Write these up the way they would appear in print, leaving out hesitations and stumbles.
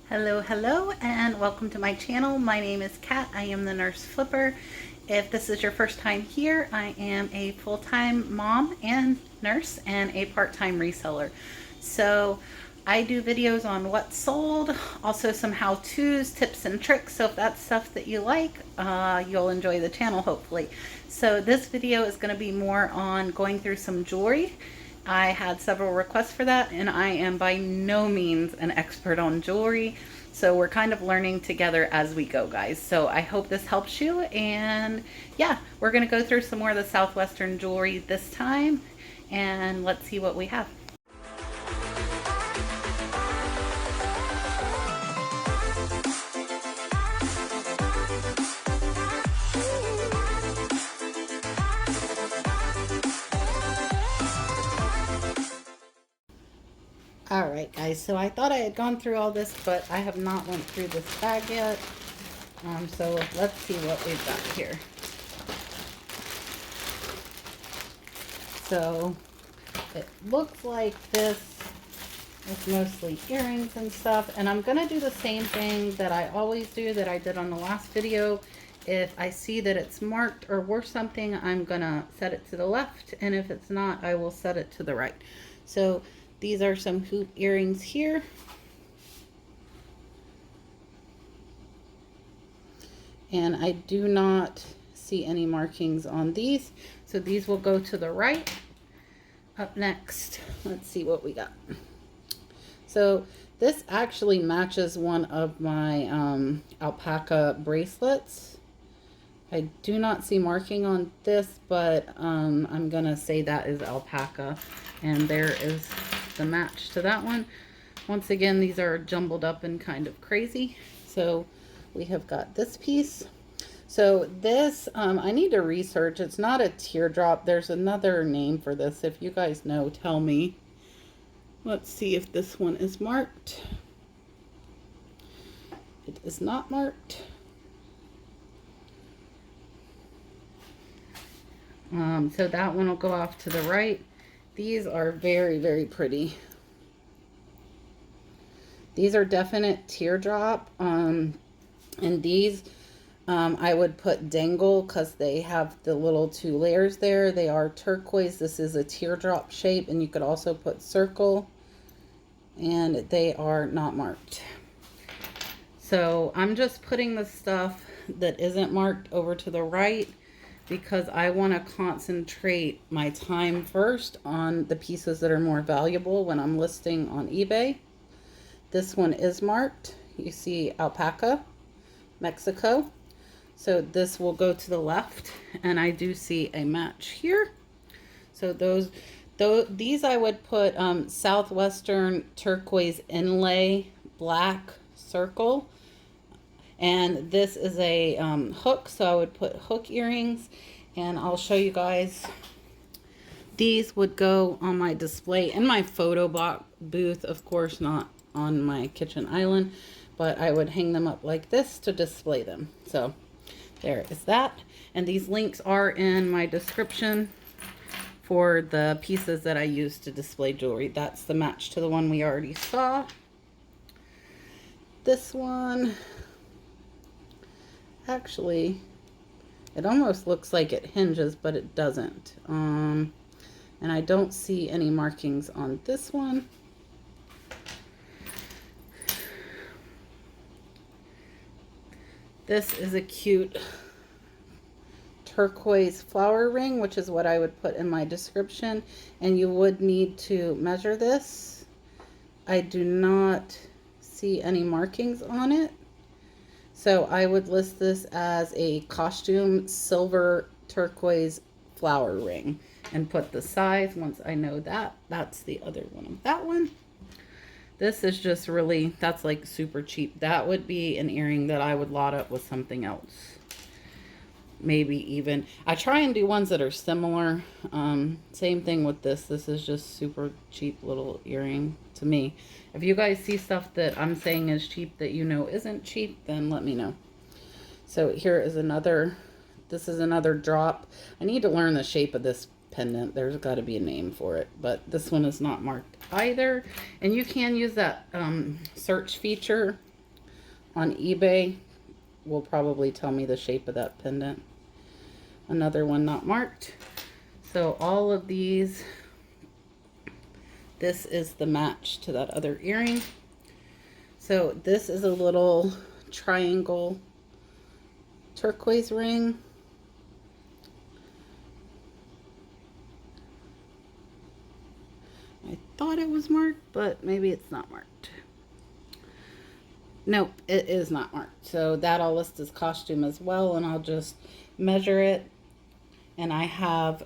Hello, hello, and welcome to my channel. My name is Kat. I am the Nurse Flipper. If this is your first time here, I am a full-time mom and nurse and a part-time reseller. So I do videos on what's sold, also some how-tos, tips and tricks. So if that's stuff that you like, you'll enjoy the channel hopefully. So this video is going to be more on going through some jewelry. I had several requests for that, and I am by no means an expert on jewelry. So we're kind of learning together as we go, guys. So I hope this helps you. And yeah, we're going to go through some more of the Southwestern jewelry this time. And let's see what we have. All right, guys, so I thought I had gone through all this, but I have not went through this bag yet. So let's see what we've got here. So it looks like this is mostly earrings and stuff, and I'm gonna do the same thing that I always do, that I did on the last video. If I see that it's marked or worth something, I'm gonna set it to the left, and if it's not, I will set it to the right. So these are some hoop earrings here. And I do not see any markings on these. So these will go to the right. Up next, let's see what we got. So this actually matches one of my alpaca bracelets. I do not see marking on this, but I'm gonna say that is alpaca. And there is the match to that one. Once again, these are jumbled up and kind of crazy. So we have got this piece. So this, I need to research. It's not a teardrop. There's another name for this. If you guys know, tell me. Let's see if this one is marked. It is not marked. So that one will go off to the right. These are very, very pretty. These are definite teardrop. And these I would put dangle because they have the little two layers there. They are turquoise. This is a teardrop shape, and you could also put circle. And they are not marked. So I'm just putting the stuff that isn't marked over to the right, because I want to concentrate my time first on the pieces that are more valuable when I'm listing on eBay. This one is marked. You see alpaca, Mexico. So this will go to the left, and I do see a match here. So these I would put southwestern turquoise inlay black circle. And this is a hook, so I would put hook earrings, and I'll show you guys. These would go on my display in my photo booth, of course not on my kitchen island, but I would hang them up like this to display them. So there is that. And these links are in my description for the pieces that I use to display jewelry. That's the match to the one we already saw. This one, actually, it almost looks like it hinges, but it doesn't. And I don't see any markings on this one. This is a cute turquoise flower ring, which is what I would put in my description. And you would need to measure this. I do not see any markings on it. So I would list this as a costume silver turquoise flower ring and put the size once I know that. That's the other one of that one. This is just really, that's like super cheap. That would be an earring that I would lot up with something else. Maybe even, I try and do ones that are similar. Same thing with this. This is just super cheap little earring to me. If you guys see stuff that I'm saying is cheap that you know isn't cheap, then let me know. So here is another, this is another drop. I need to learn the shape of this pendant. There's got to be a name for it, but this one is not marked either. And you can use that search feature on eBay will probably tell me the shape of that pendant. Another one not marked. So all of these, this is the match to that other earring. So this is a little triangle turquoise ring. I thought it was marked, but maybe it's not marked. Nope, it is not marked. So that I'll list as costume as well, and I'll just measure it. And I have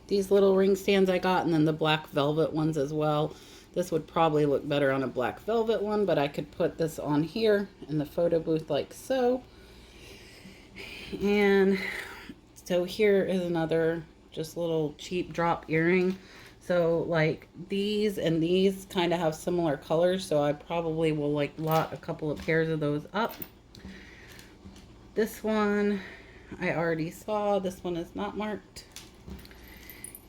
these little ring stands I got, and then the black velvet ones as well. This would probably look better on a black velvet one, but I could put this on here in the photo booth like so. And so here is another just little cheap drop earring. So like these and these kind of have similar colors, so I probably will like lot a couple of pairs of those up. This one I already saw. This one is not marked.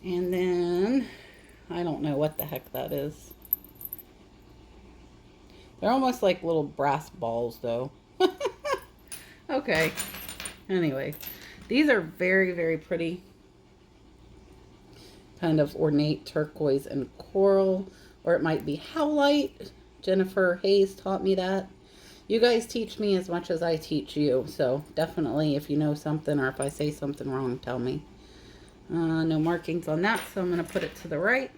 And then I don't know what the heck that is. They're almost like little brass balls though. Okay. Anyway, these are very, very pretty. Kind of ornate turquoise and coral, or it might be howlite. Jennifer Hayes taught me that. You guys teach me as much as I teach you, so definitely if you know something or if I say something wrong, tell me. No markings on that, so I'm going to put it to the right.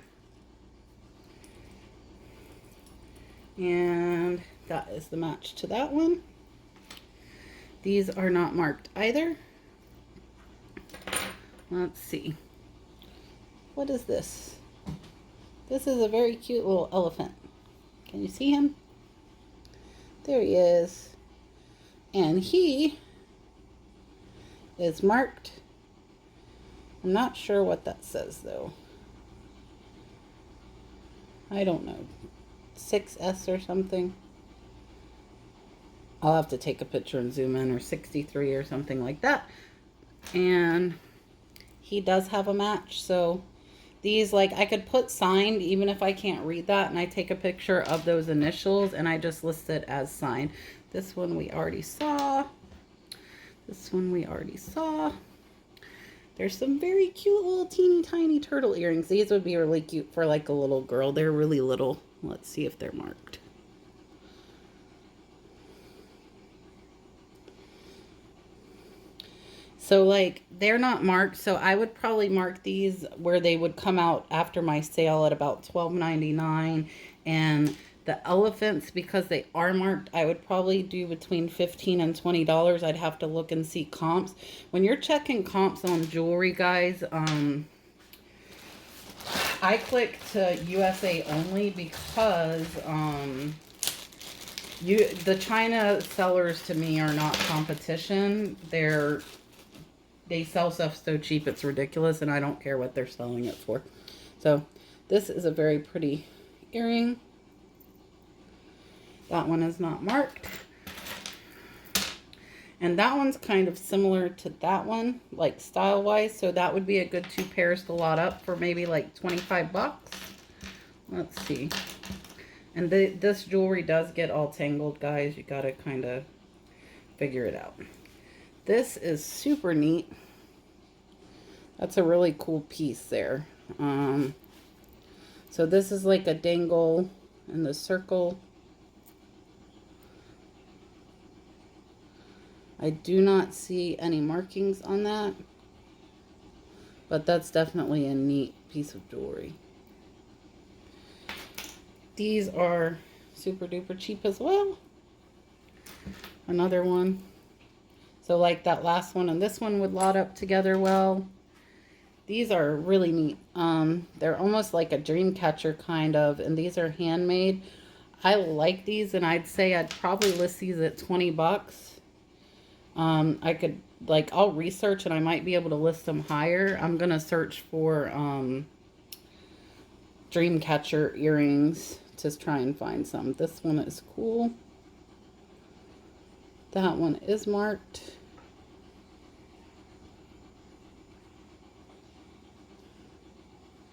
And that is the match to that one. These are not marked either. Let's see. What is this? This is a very cute little elephant. Can you see him? There he is. And he is marked. I'm not sure what that says though. I don't know. 6S or something. I'll have to take a picture and zoom in, or 63 or something like that. And he does have a match, so these, like, I could put signed even if I can't read that, and I take a picture of those initials and I just list it as signed. This one we already saw. This one we already saw. There's some very cute little teeny tiny turtle earrings. These would be really cute for like a little girl. They're really little. Let's see if they're marked. So like they're not marked, so I would probably mark these where they would come out after my sale at about $12.99. And the elephants, because they are marked, I would probably do between $15 and $20. I'd have to look and see comps. When you're checking comps on jewelry, guys, I click to USA only because the China sellers to me are not competition. They sell stuff so cheap it's ridiculous, and I don't care what they're selling it for. So this is a very pretty earring. That one is not marked. And that one's kind of similar to that one, like style-wise. So that would be a good 2 pairs to lot up for maybe like 25 bucks. Let's see. And this jewelry does get all tangled, guys. You gotta kind of figure it out. This is super neat. That's a really cool piece there. So this is like a dangle in the circle. I do not see any markings on that, but that's definitely a neat piece of jewelry. These are super duper cheap as well. Another one. So like that last one and this one would lot up together well. These are really neat. They're almost like a dream catcher kind of, and these are handmade. I like these, and I'd say I'd probably list these at 20 bucks. I could, like, I'll research and I might be able to list them higher. I'm going to search for dream catcher earrings to try and find some. This one is cool. That one is marked.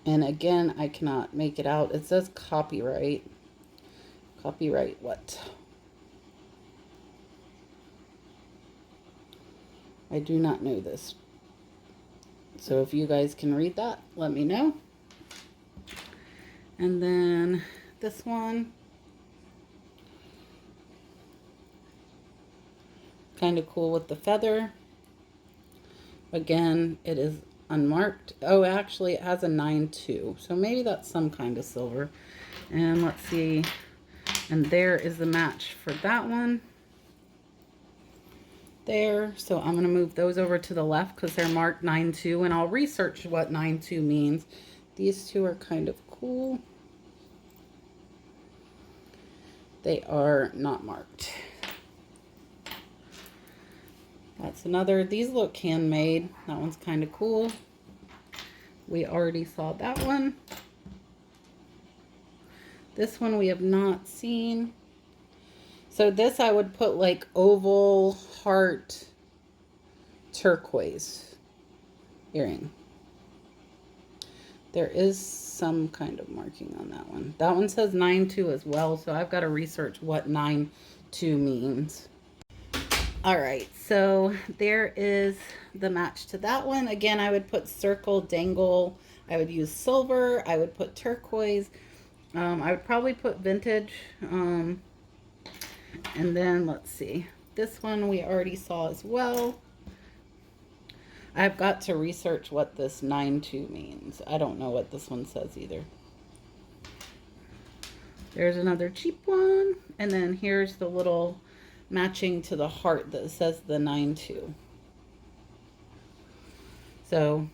And again, I cannot make it out. It says copyright. Copyright what? I do not know this. So if you guys can read that, let me know. And then this one, kind of cool with the feather. Again, it is unmarked. Oh, actually it has a 9-2, so maybe that's some kind of silver. And let's see, and there is the match for that one there. So I'm going to move those over to the left because they're marked 9-2, and I'll research what 9-2 means. These two are kind of cool. They are not marked. That's another. These look handmade. That one's kind of cool. We already saw that one. This one we have not seen. So this I would put like oval heart turquoise earring. There is some kind of marking on that one. That one says 9-2 as well, so I've got to research what 9-2 means. All right, so there is the match to that one. Again, I would put circle, dangle. I would use silver. I would put turquoise. I would probably put vintage. And then let's see. This one we already saw as well. I've got to research what this 9-2 means. I don't know what this one says either. There's another cheap one. And then here's the little matching to the heart that says the 9-2. So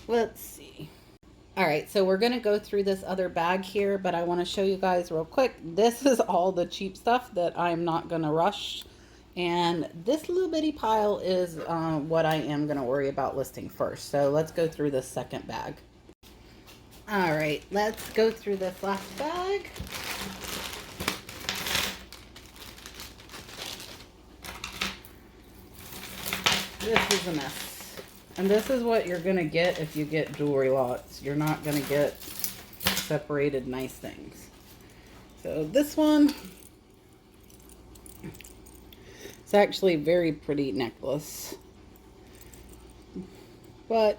let's see. All right, so we're going to go through this other bag here, but I want to show you guys real quick. This is all the cheap stuff that I'm not going to rush. And this little bitty pile is what I am going to worry about listing first. So let's go through this second bag. All right, let's go through this last bag. This is a mess. And this is what you're going to get if you get jewelry lots. You're not going to get separated nice things. So this one, it's actually a very pretty necklace. But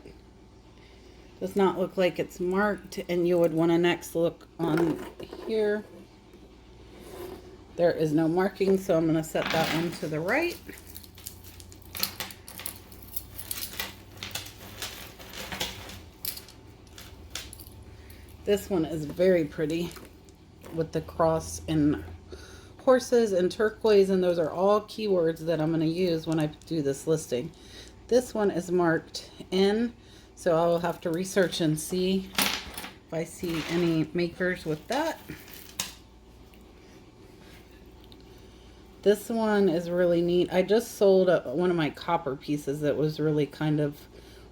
does not look like it's marked, and you would want to next look on here. There is no marking, so I'm going to set that one to the right. This one is very pretty with the cross and horses and turquoise, and those are all keywords that I'm going to use when I do this listing. This one is marked N, so I'll have to research and see if I see any makers with that. This one is really neat. I just sold one of my copper pieces that was really kind of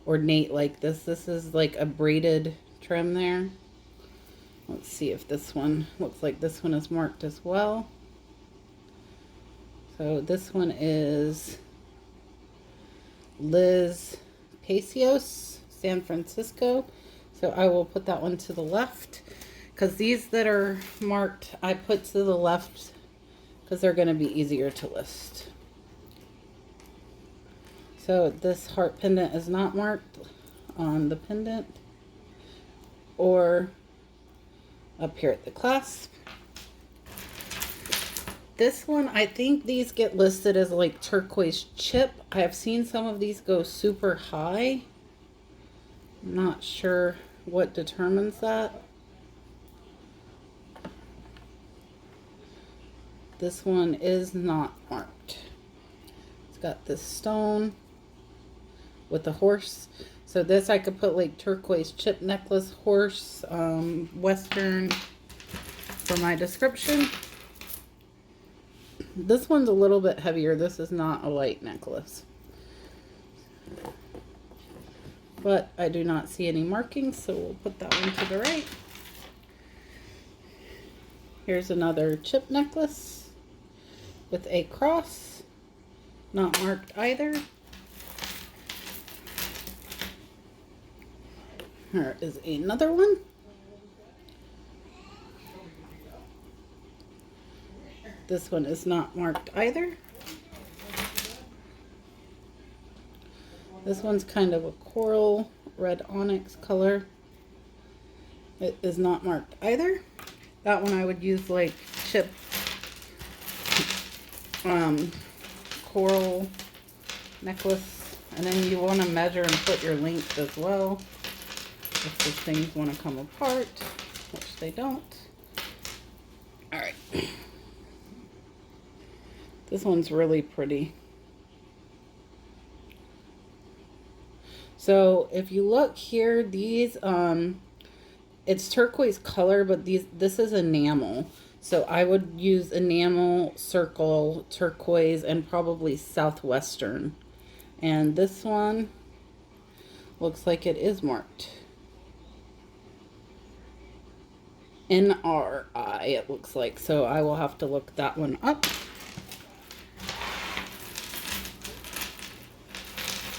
ornate like this. This is like a braided trim there. Let's see if this one looks like this one is marked as well. So this one is Liz Pacios, San Francisco. So I will put that one to the left, because these that are marked I put to the left because they're going to be easier to list. So this heart pendant is not marked on the pendant or up here at the clasp. This one, I think these get listed as like turquoise chip. I have seen some of these go super high. I'm not sure what determines that. This one is not marked. It's got this stone with the horse. So this I could put like turquoise chip necklace, horse, western for my description. This one's a little bit heavier. This is not a light necklace. But I do not see any markings, so we'll put that one to the right. Here's another chip necklace with a cross, not marked either. Here is another one. This one is not marked either. This one's kind of a coral red onyx color. It is not marked either. That one I would use like chip coral necklace. And then you want to measure and put your length as well. If these things want to come apart, which they don't. All right. This one's really pretty. So if you look here, these, it's turquoise color, but this is enamel. So I would use enamel, circle, turquoise, and probably southwestern. And this one looks like it is marked. NRI, it looks like. So I will have to look that one up.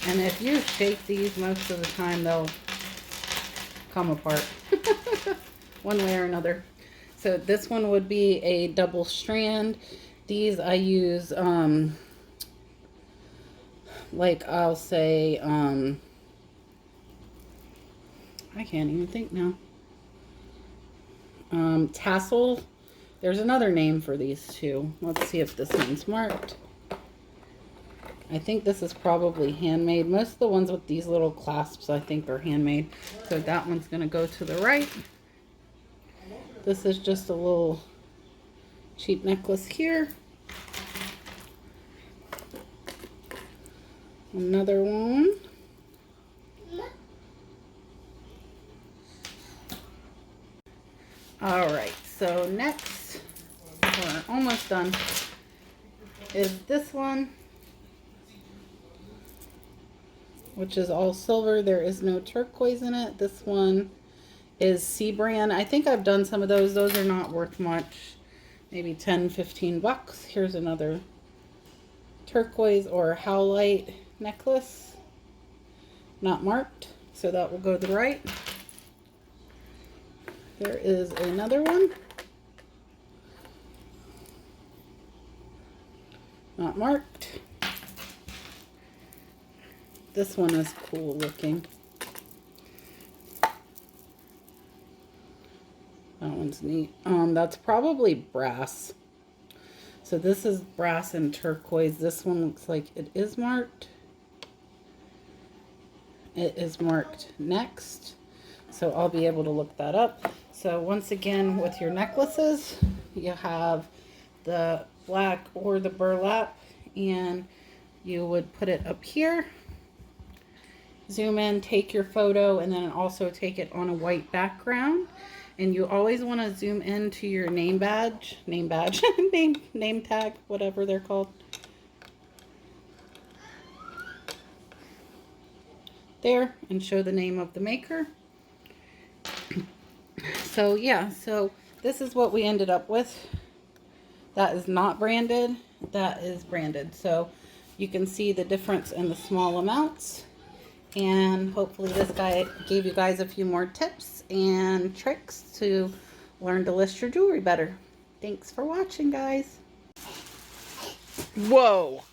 And if you shake these, most of the time they'll come apart one way or another. So this one would be a double strand. These I use, like I'll say, I can't even think now. Tassel. There's another name for these too. Let's see if this one's marked. I think this is probably handmade. Most of the ones with these little clasps I think are handmade. So that one's going to go to the right. This is just a little cheap necklace here. Another one. Alright, so next, we're almost done, is this one, which is all silver. There is no turquoise in it. This one is C brand. I think I've done some of those. Those are not worth much. Maybe 10, 15 bucks. Here's another turquoise or howlite necklace. Not marked, so that will go to the right. There is another one. Not marked. This one is cool looking. That one's neat. That's probably brass. So this is brass and turquoise. This one looks like it is marked. It is marked next. So I'll be able to look that up. So once again, with your necklaces, you have the black or the burlap, and you would put it up here. Zoom in, take your photo, and then also take it on a white background. And you always want to zoom into your name badge, name tag, whatever they're called. There, and show the name of the maker. So yeah, so this is what we ended up with. That is not branded, that is branded. So you can see the difference in the small amounts. And hopefully this guy gave you guys a few more tips and tricks to learn to list your jewelry better. Thanks for watching, guys. Whoa!